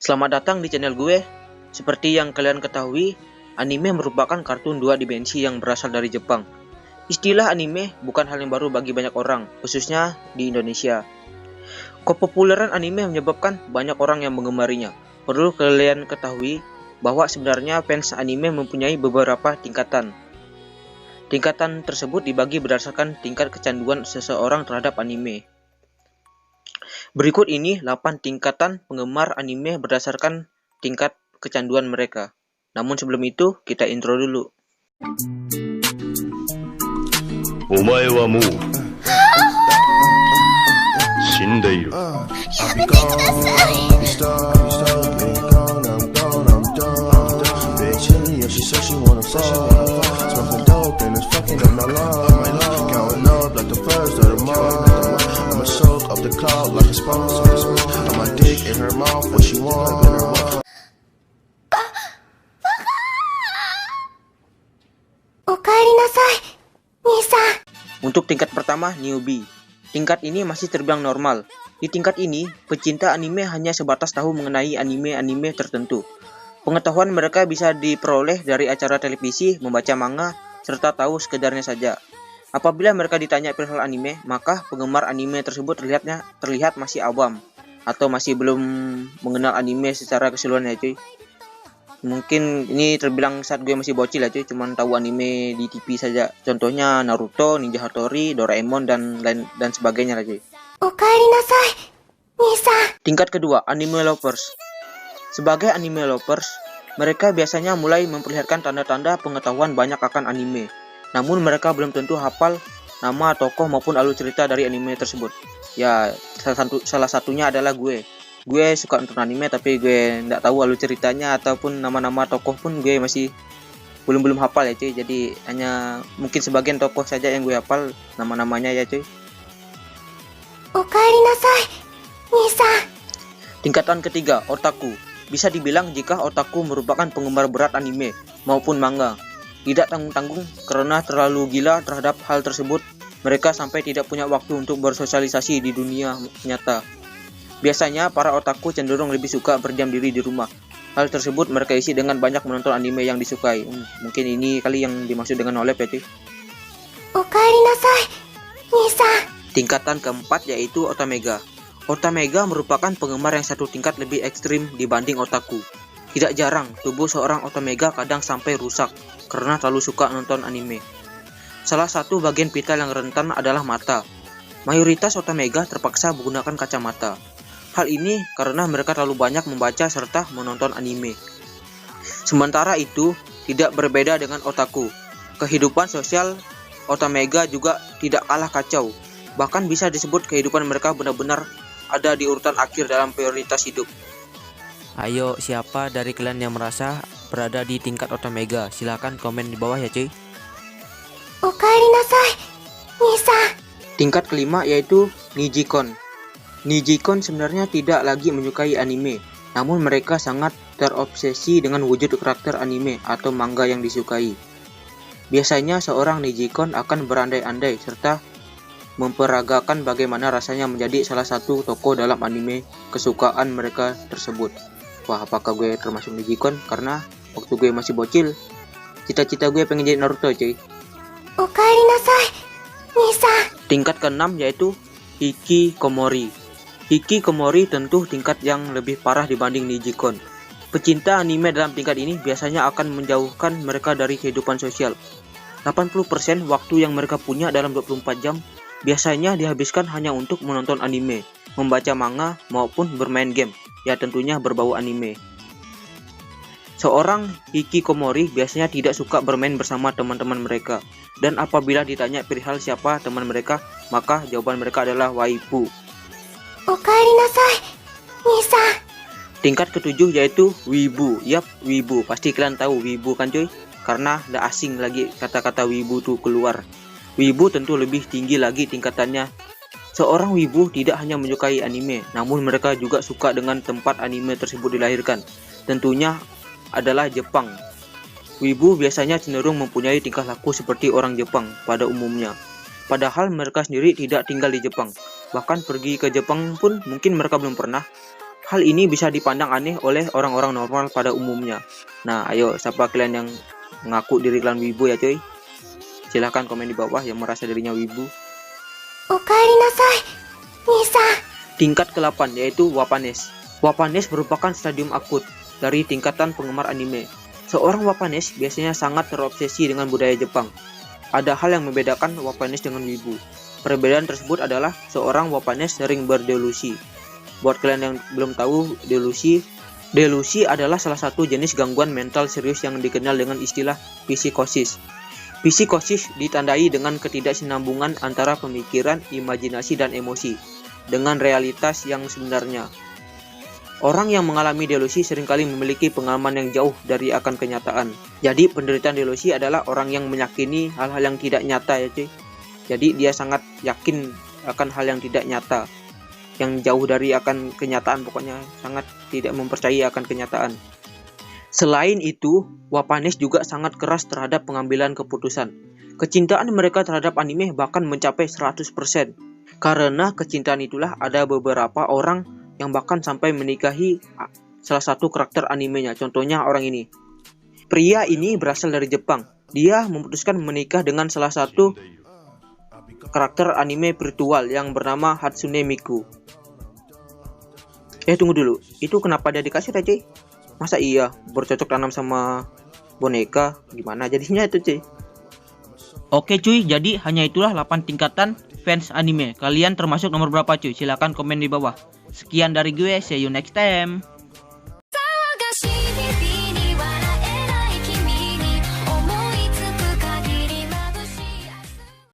Selamat datang di channel gue. Seperti yang kalian ketahui, anime merupakan kartun dua dimensi yang berasal dari Jepang. Istilah anime bukan hal yang baru bagi banyak orang, khususnya di Indonesia. Kepopuleran anime menyebabkan banyak orang yang menggemarinya. Perlu kalian ketahui bahwa sebenarnya fans anime mempunyai beberapa tingkatan. Tingkatan tersebut dibagi berdasarkan tingkat kecanduan seseorang terhadap anime. Berikut ini 8 tingkatan penggemar anime berdasarkan tingkat kecanduan mereka. Namun sebelum itu, kita intro dulu. お前はもう死んでいる。やめてください。おかえりなさい、兄さん。 Untuk tingkat pertama, newbie. Tingkat ini masih terbilang normal. Di tingkat ini, pecinta anime hanya sebatas tahu mengenai anime-anime tertentu. Pengetahuan mereka bisa diperoleh dari acara televisi, membaca manga, serta tahu sekedarnya saja. Apabila mereka ditanya perihal anime, maka penggemar anime tersebut terlihat masih awam atau masih belum mengenal anime secara keseluruhan ya cuy. Mungkin ini terbilang saat gue masih bocil ya cuy, cuman tahu anime di TV saja. Contohnya Naruto, Ninja Hattori, Doraemon dan sebagainya lah cuy. おかえりなさい、兄さん。 Tingkat kedua, anime lovers. Sebagai anime lovers, mereka biasanya mulai memperlihatkan tanda-tanda pengetahuan banyak akan anime. Namun mereka belum tentu hafal nama tokoh maupun alur cerita dari anime tersebut. Ya, salah satunya adalah gue. Gue suka nonton anime tapi gue nggak tahu alur ceritanya ataupun nama-nama tokoh pun gue masih belum hafal ya cuy. Jadi hanya mungkin sebagian tokoh saja yang gue hafal nama-namanya ya cuy. おかえりなさい、兄さん。 Tingkatan ketiga, otaku. Bisa dibilang jika otaku merupakan penggemar berat anime maupun manga. Tidak tanggung-tanggung karena terlalu gila terhadap hal tersebut, mereka sampai tidak punya waktu untuk bersosialisasi di dunia nyata. Biasanya para otaku cenderung lebih suka berdiam diri di rumah. Hal tersebut mereka isi dengan banyak menonton anime yang disukai. Mungkin ini kali yang dimaksud dengan oleh ya cuy. おかえりなさい、兄さん。 Tingkatan keempat yaitu otamega. Otamega merupakan penggemar yang satu tingkat lebih ekstrim dibanding otaku. Tidak jarang, tubuh seorang otamega kadang sampai rusak karena terlalu suka nonton anime. Salah satu bagian vital yang rentan adalah mata. Mayoritas otamega terpaksa menggunakan kacamata. Hal ini karena mereka terlalu banyak membaca serta menonton anime. Sementara itu, tidak berbeda dengan otaku. Kehidupan sosial otamega juga tidak kalah kacau. Bahkan bisa disebut kehidupan mereka benar-benar ada di urutan akhir dalam prioritas hidup. Ayo, siapa dari kalian yang merasa berada di tingkat otamega? Silahkan komen di bawah ya cuy. おかえりなさい、兄さん。 Tingkat kelima yaitu Nijikon. Nijikon sebenarnya tidak lagi menyukai anime, namun mereka sangat terobsesi dengan wujud karakter anime atau manga yang disukai. Biasanya seorang Nijikon akan berandai-andai serta memperagakan bagaimana rasanya menjadi salah satu tokoh dalam anime kesukaan mereka tersebut. Wah, apakah gue termasuk Nijikon? Karena waktu gue masih bocil, cita-cita gue pengen jadi Naruto cuy. おかえりなさい、兄さん。 Tingkat keenam yaitu Hikikomori. Hikikomori tentu tingkat yang lebih parah dibanding Nijikon. Pecinta anime dalam tingkat ini biasanya akan menjauhkan mereka dari kehidupan sosial. 80% waktu yang mereka punya dalam 24 jam biasanya dihabiskan hanya untuk menonton anime, membaca manga, maupun bermain game, ya tentunya berbau anime. Seorang hikikomori biasanya tidak suka bermain bersama teman-teman mereka, dan apabila ditanya perihal siapa teman mereka, maka jawaban mereka adalah waifu. おかえりなさい、兄さん。 Tingkat ketujuh yaitu wibu. Yap, wibu. Pasti kalian tahu wibu kan cuy? Karena udah asing lagi kata-kata wibu tuh keluar. Wibu tentu lebih tinggi lagi tingkatannya. Seorang wibu tidak hanya menyukai anime, namun mereka juga suka dengan tempat anime tersebut dilahirkan. Tentunya adalah Jepang. Wibu biasanya cenderung mempunyai tingkah laku seperti orang Jepang pada umumnya. Padahal mereka sendiri tidak tinggal di Jepang. Bahkan pergi ke Jepang pun mungkin mereka belum pernah. Hal ini bisa dipandang aneh oleh orang-orang normal pada umumnya. Nah, ayo, siapa kalian yang mengaku diri kalian wibu ya cuy? Silahkan komen di bawah yang merasa dirinya wibu. おかえりなさい、兄さん。 Tingkat ke-8 yaitu Wapanes. Wapanes merupakan stadium akut dari tingkatan penggemar anime. Seorang Wapanes biasanya sangat terobsesi dengan budaya Jepang. Ada hal yang membedakan Wapanes dengan wibu. Perbedaan tersebut adalah seorang Wapanes sering berdelusi. Buat kalian yang belum tahu delusi adalah salah satu jenis gangguan mental serius yang dikenal dengan istilah psikosis. Psikosis ditandai dengan ketidaksinambungan antara pemikiran, imajinasi, dan emosi dengan realitas yang sebenarnya. Orang yang mengalami delusi seringkali memiliki pengalaman yang jauh dari akan kenyataan. Jadi penderitaan delusi adalah orang yang meyakini hal-hal yang tidak nyata ya cuy. Jadi dia sangat yakin akan hal yang tidak nyata, yang jauh dari akan kenyataan, pokoknya sangat tidak mempercayai akan kenyataan. Selain itu, Wapanes juga sangat keras terhadap pengambilan keputusan. Kecintaan mereka terhadap anime bahkan mencapai 100%. Karena kecintaan itulah ada beberapa orang yang bahkan sampai menikahi salah satu karakter animenya. Contohnya orang ini. Pria ini berasal dari Jepang. Dia memutuskan menikah dengan salah satu karakter anime virtual yang bernama Hatsune Miku. Tunggu dulu. Itu kenapa dia dikasih aja? Masa iya bercocok tanam sama boneka? Gimana jadinya itu cuy? Oke cuy, jadi hanya itulah 8 tingkatan fans anime. Kalian termasuk nomor berapa cuy? Silahkan komen di bawah. Sekian dari gue, see you next time.